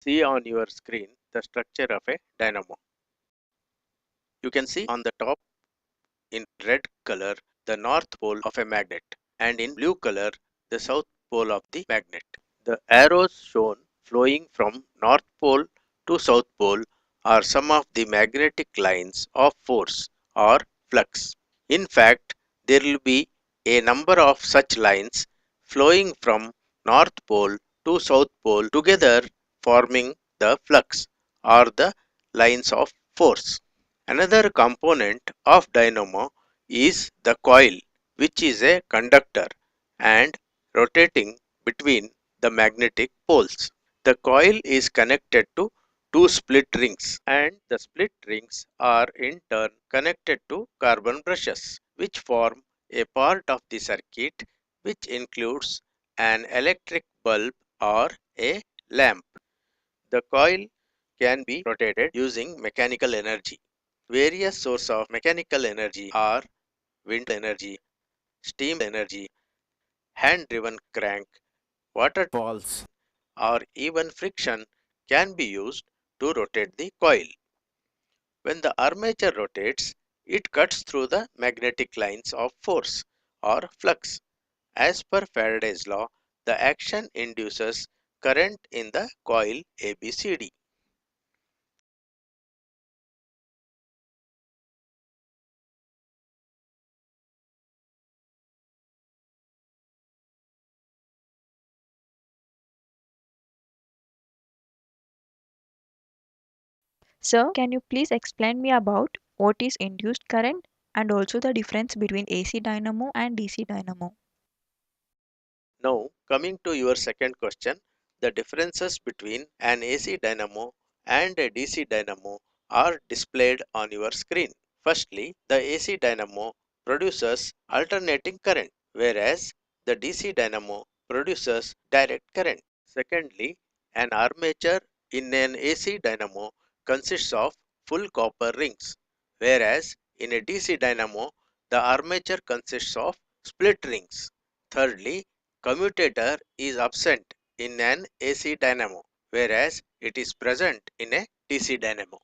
See on your screen the structure of a dynamo. You can see on the top in red color the north pole of a magnet and in blue color the south pole of the magnet. The arrows shown flowing from north pole to south pole are some of the magnetic lines of force or flux. In fact, there will be a number of such lines flowing from north pole to south pole together forming the flux or the lines of force. Another component of dynamo is the coil, which is a conductor and rotating between the magnetic poles. The coil is connected to two split rings and the split rings are in turn connected to carbon brushes which form a part of the circuit which includes an electric bulb or a lamp. The coil can be rotated using mechanical energy. Various sources of mechanical energy are wind energy, steam energy, hand-driven crank, waterfalls, or even friction can be used to rotate the coil. When the armature rotates, it cuts through the magnetic lines of force or flux. As per Faraday's law, the action induces current in the coil ABCD. Sir, can you please explain me about what is induced current and also the difference between AC dynamo and DC dynamo? Now, coming to your second question, the differences between an AC dynamo and a DC dynamo are displayed on your screen. Firstly, the AC dynamo produces alternating current, whereas the DC dynamo produces direct current. Secondly, an armature in an AC dynamo consists of full copper rings, whereas in a DC dynamo, the armature consists of split rings. Thirdly, commutator is absent in an AC dynamo, whereas it is present in a DC dynamo.